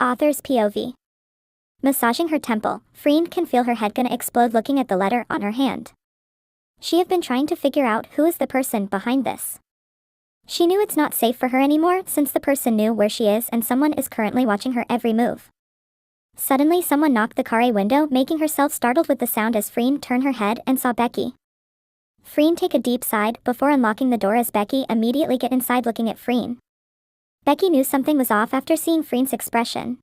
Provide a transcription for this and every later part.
Author's POV. Massaging her temple, Freen can feel her head gonna explode looking at the letter on her hand. She have been trying to figure out who is the person behind this. She knew it's not safe for her anymore since the person knew where she is and someone is currently watching her every move. Suddenly someone knocked the car window, making herself startled with the sound as Freen turned her head and saw Becky. Freen take a deep sigh before unlocking the door as Becky immediately get inside looking at Freen. Becky knew something was off after seeing Freen's expression.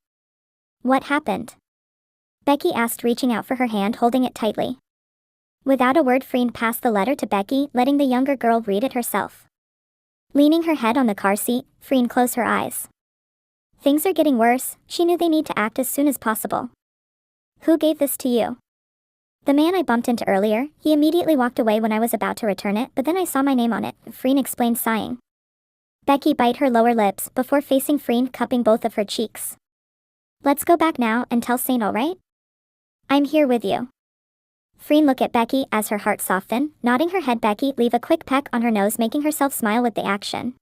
What happened? Becky asked, reaching out for her hand, holding it tightly. Without a word, Freen passed the letter to Becky, letting the younger girl read it herself. Leaning her head on the car seat, Freen closed her eyes. Things are getting worse. She knew they need to act as soon as possible. Who gave this to you? The man I bumped into earlier. He immediately walked away when I was about to return it, but then I saw my name on it, Freen explained, sighing. Becky bit her lower lips before facing Freen, cupping both of her cheeks. Let's go back now and tell Saint, all right? I'm here with you. Freen looked at Becky as her heart softened, nodding her head. Becky leave a quick peck on her nose, making herself smile with the action.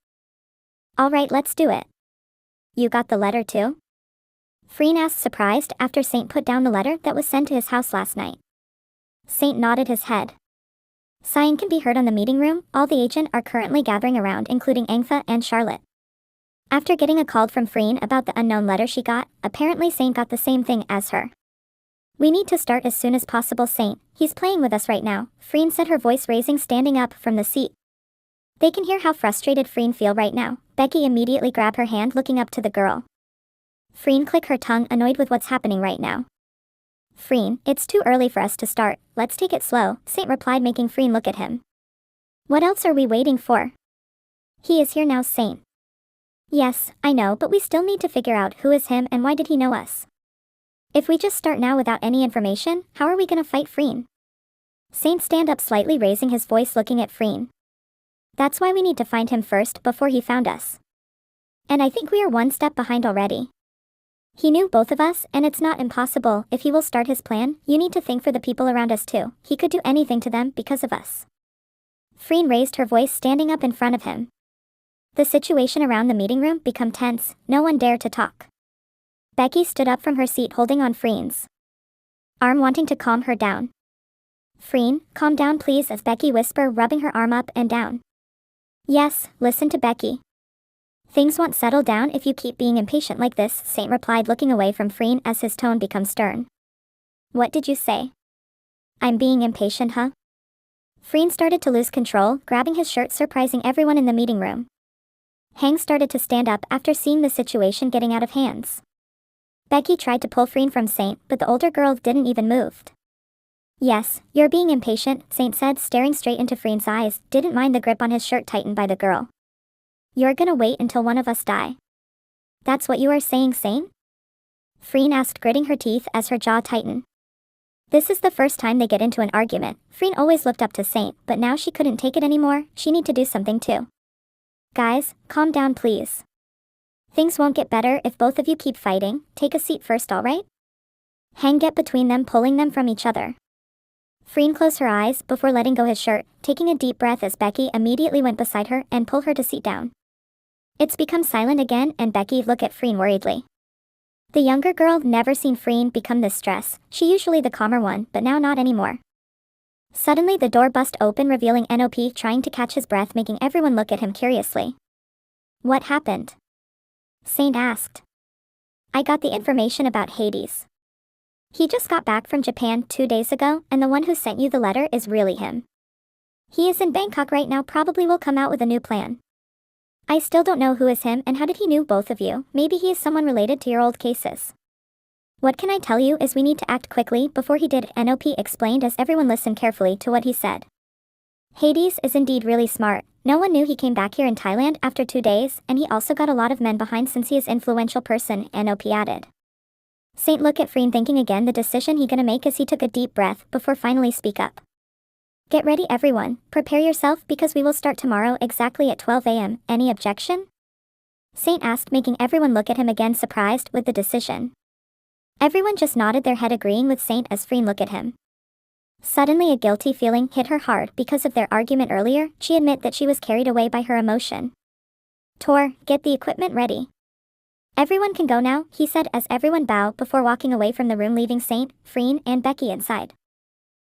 All right, let's do it. You got the letter too? Freen asked, surprised, after Saint put down the letter that was sent to his house last night. Saint nodded his head. Sighing can be heard on the meeting room. All the agents are currently gathering around, including 𝖗𝖊𝖇𝖊𝖈𝖆 and Charlotte. After getting a call from Freen about the unknown letter she got, apparently Saint got the same thing as her. We need to start as soon as possible, Saint. He's playing with us right now, Freen said, her voice raising, standing up from the seat. They can hear how frustrated Freen feel right now. Becky immediately grabbed her hand, looking up to the girl. Freen clicked her tongue, annoyed with what's happening right now. Freen, it's too early for us to start. Let's take it slow, Saint replied, making Freen look at him. What else are we waiting for? He is here now, Saint. Yes, I know, but we still need to figure out who is him and why did he know us. If we just start now without any information, how are we gonna fight Freen? Saint stand up slightly, raising his voice, looking at Freen. That's why we need to find him first before he found us. And I think we are one step behind already. He knew both of us, and it's not impossible. If he will start his plan, you need to think for the people around us too. He could do anything to them because of us. Freen raised her voice, standing up in front of him. The situation around the meeting room became tense. No one dared to talk. Becky stood up from her seat, holding on Freen's arm, wanting to calm her down. Freen, calm down please, as Becky whispered, rubbing her arm up and down. Yes, listen to Becky. Things won't settle down if you keep being impatient like this, Saint replied, looking away from Freen as his tone became stern. What did you say? I'm being impatient, huh? Freen started to lose control, grabbing his shirt, surprising everyone in the meeting room. 𝖗𝖊𝖇𝖊𝖈𝖆 started to stand up after seeing the situation getting out of hands. Becky tried to pull Freen from Saint, but the older girl didn't even move. Yes, you're being impatient, Saint said, staring straight into Freen's eyes, didn't mind the grip on his shirt tightened by the girl. You're gonna wait until one of us die. That's what you are saying, Saint? Freen asked, gritting her teeth as her jaw tightened. This is the first time they get into an argument. Freen always looked up to Saint, but now she couldn't take it anymore. She need to do something too. Guys, calm down please. Things won't get better if both of you keep fighting. Take a seat first, all right? 𝖗𝖊𝖇𝖊𝖈𝖆 get between them, pulling them from each other. Freen closed her eyes before letting go his shirt, taking a deep breath as Becky immediately went beside her and pulled her to sit down. It's become silent again, and Becky looked at Freen worriedly. The younger girl never seen Freen become this stressed. She usually the calmer one, but now not anymore. Suddenly the door bust open, revealing 𝖗𝖊𝖇 trying to catch his breath, making everyone look at him curiously. What happened? Saint asked. I got the information about Hades. He just got back from Japan 2 days ago, and the one who sent you the letter is really him. He is in Bangkok right now, probably will come out with a new plan. I still don't know who is him and how did he knew both of you. Maybe he is someone related to your old cases. What can I tell you is we need to act quickly before he did, 𝖗𝖊𝖇 explained as everyone listened carefully to what he said. Hades is indeed really smart. No one knew he came back here in Thailand after 2 days, and he also got a lot of men behind since he is influential person, 𝖗𝖊𝖇 added. Saint looked at Freen, thinking again the decision he gonna make as he took a deep breath before finally speak up. Get ready everyone, prepare yourself because we will start tomorrow exactly at 12 a.m. Any objection? Saint asked, making everyone look at him again, surprised with the decision. Everyone just nodded their head, agreeing with Saint as Freen looked at him. Suddenly a guilty feeling hit her hard because of their argument earlier. She admitted that she was carried away by her emotion. Tor, get the equipment ready. Everyone can go now, he said as everyone bowed before walking away from the room, leaving St. Freen and Becky inside.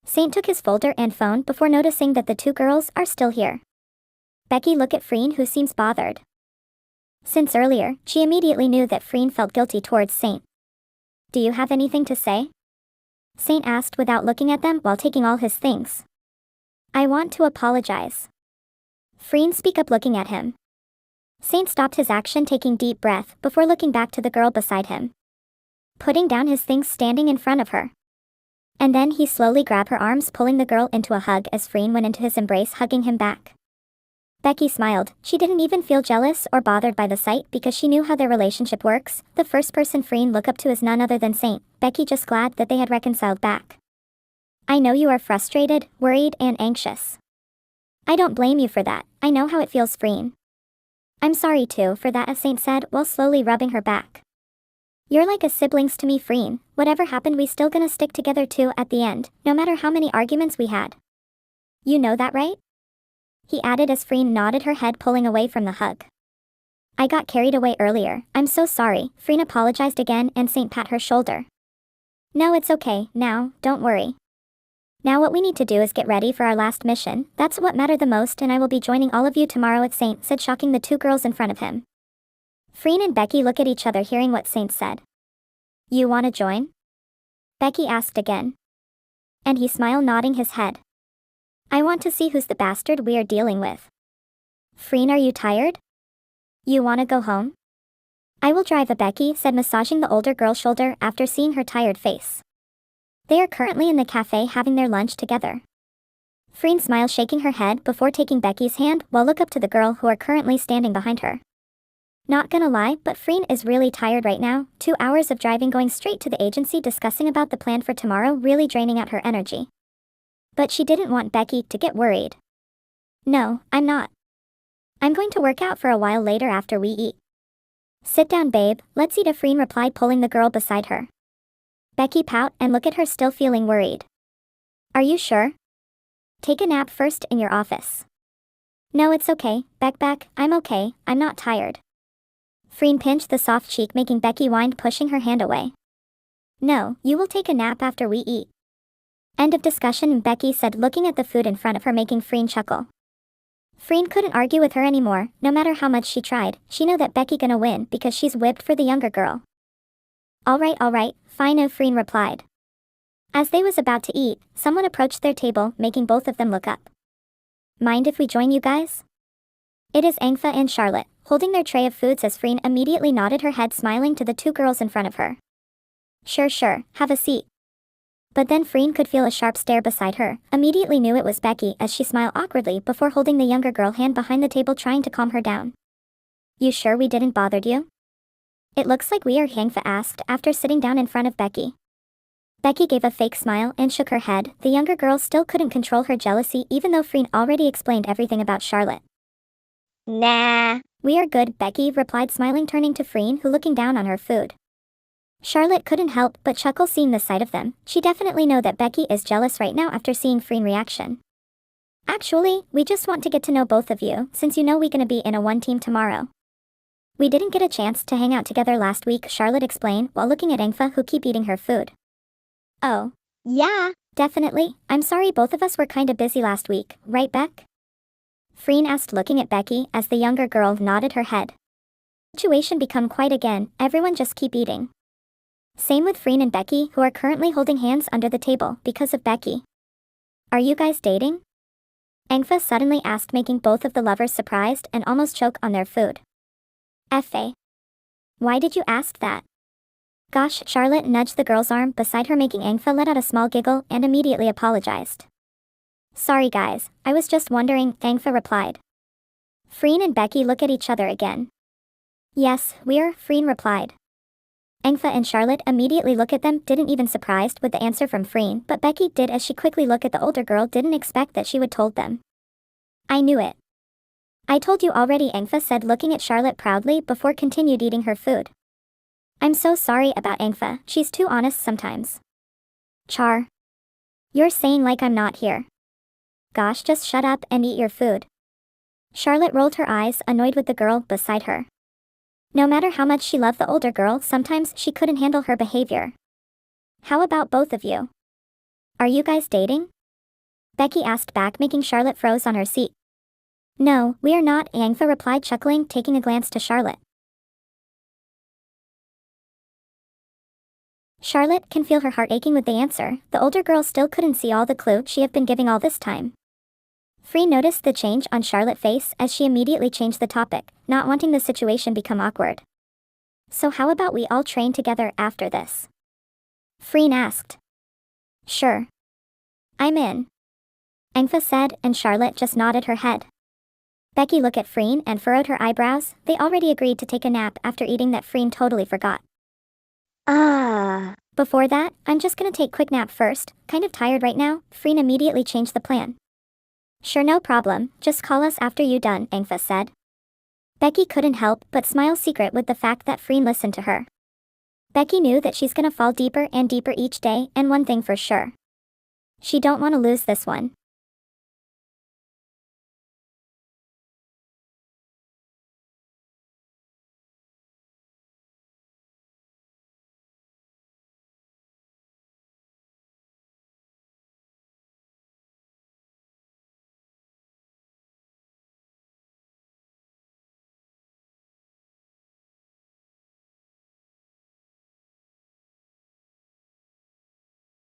Saint took his folder and phone before noticing that the two girls are still here. Becky looked at Freen, who seems bothered. Since earlier, she immediately knew that Freen felt guilty towards Saint. Do you have anything to say? Saint asked without looking at them while taking all his things. I want to apologize. Freen spoke up, looking at him. Saint stopped his action, taking deep breath before looking back to the girl beside him, putting down his things standing in front of her. And then he slowly grabbed her arms, pulling the girl into a hug as Freen went into his embrace, hugging him back. Becky smiled. She didn't even feel jealous or bothered by the sight because she knew how their relationship works. The first person Freen looked up to is none other than Saint. Becky just glad that they had reconciled back. I know you are frustrated, worried, and anxious. I don't blame you for that. I know how it feels, Freen. I'm sorry too for that, as Saint said while slowly rubbing her back. You're like a siblings to me, Freen. Whatever happened, we still gonna stick together too at the end, no matter how many arguments we had. You know that, right? He added as Freen nodded her head, pulling away from the hug. I got carried away earlier. I'm so sorry. Freen apologized again and Saint pat her shoulder. No, it's okay. Now, don't worry. Now what we need to do is get ready for our last mission. That's what mattered the most, and I will be joining all of you tomorrow at Saint said, shocking the two girls in front of him. Freen and Becky look at each other, hearing what Saint said. You want to join? Becky asked again. And he smiled, nodding his head. I want to see who's the bastard we are dealing with. Freen, are you tired? You want to go home? I will drive, Becky said, massaging the older girl's shoulder after seeing her tired face. They are currently in the cafe having their lunch together. Freen smiled, shaking her head before taking Becky's hand while look up to the girl who are currently standing behind her. Not gonna lie, but Freen is really tired right now. 2 hours of driving, going straight to the agency, discussing about the plan for tomorrow, really draining out her energy. But she didn't want Becky to get worried. No, I'm not. I'm going to work out for a while later after we eat. Sit down, babe, let's eat, Freen replied, pulling the girl beside her. Becky pout and look at her, still feeling worried. Are you sure? Take a nap first in your office. No, it's okay, Beck, I'm okay, I'm not tired. Freen pinched the soft cheek, making Becky whine, pushing her hand away. No, you will take a nap after we eat. End of discussion, Becky said, looking at the food in front of her, making Freen chuckle. Freen couldn't argue with her anymore. No matter how much she tried, she knew that Becky gonna win because she's whipped for the younger girl. Alright, fine, Freen replied. As they was about to eat, someone approached their table, making both of them look up. Mind if we join you guys? It is 𝖗𝖊𝖇𝖊𝖈𝖆𝖆 and Charlotte, holding their tray of foods as Freen immediately nodded her head, smiling to the two girls in front of her. Sure, have a seat. But then Freen could feel a sharp stare beside her, immediately knew it was Becky as she smiled awkwardly before holding the younger girl hand behind the table, trying to calm her down. You sure we didn't bother you? It looks like we are, 𝖗𝖊𝖇𝖊𝖈𝖆 asked after sitting down in front of Becky. Becky gave a fake smile and shook her head. The younger girl still couldn't control her jealousy even though Freen already explained everything about Charlotte. Nah, we are good, Becky replied, smiling, turning to Freen, who looking down on her food. Charlotte couldn't help but chuckle seeing the sight of them. She definitely know that Becky is jealous right now after seeing Freen's reaction. Actually, we just want to get to know both of you, since you know we gonna be in a one team tomorrow. We didn't get a chance to hang out together last week, Charlotte explained while looking at 𝖗𝖊𝖇𝖊𝖈𝖆, who keep eating her food. Oh, yeah, definitely. I'm sorry, both of us were kinda busy last week, right, Beck? Freen asked, looking at Becky as the younger girl nodded her head. Situation become quiet again, everyone just keep eating. Same with Freen and Becky, who are currently holding hands under the table because of Becky. Are you guys dating? 𝖗𝖊𝖇𝖊𝖈 suddenly asked, making both of the lovers surprised and almost choke on their food. F.A. Why did you ask that? Gosh, Charlotte nudged the girl's arm beside her, making 𝖗𝖊𝖇𝖊𝖈 let out a small giggle and immediately apologized. Sorry guys, I was just wondering, 𝖗𝖊𝖇𝖊𝖈 replied. Freen and Becky look at each other again. Yes, we're, Freen replied. 𝖗𝖊𝖇𝖊𝖈 and Charlotte immediately look at them, didn't even surprised with the answer from Freen, but Becky did as she quickly looked at the older girl, didn't expect that she would told them. I knew it. I told you already, 𝖗𝖊𝖇𝖊𝖈 said, looking at Charlotte proudly before continued eating her food. I'm so sorry about 𝖗𝖊𝖇𝖊𝖈, she's too honest sometimes. Char. You're saying like I'm not here. Gosh, just shut up and eat your food. Charlotte rolled her eyes, annoyed with the girl beside her. No matter how much she loved the older girl, sometimes she couldn't handle her behavior. How about both of you? Are you guys dating? Becky asked back, making Charlotte froze on her seat. No, we are not, 𝖗𝖊𝖇𝖊𝖈𝖈𝖆'𝖘, replied, chuckling, taking a glance to Charlotte. Charlotte can feel her heart aching with the answer. The older girl still couldn't see all the clue she had been giving all this time. Freen noticed the change on Charlotte's face as she immediately changed the topic, not wanting the situation become awkward. So how about we all train together after this? Freen asked. Sure. I'm in, 𝖗𝖊𝖇𝖊𝖈𝖆'𝖘 said, and Charlotte just nodded her head. Becky looked at Freen and furrowed her eyebrows. They already agreed to take a nap after eating that Freen totally forgot. Before that, I'm just gonna take a quick nap first, kind of tired right now. Freen immediately changed the plan. Sure, no problem, just call us after you done, 𝖗𝖊𝖇𝖊𝖈𝖆𝖘 said. Becky couldn't help but smile secret with the fact that Freen listened to her. Becky knew that she's gonna fall deeper and deeper each day, and one thing for sure. She don't want to lose this one.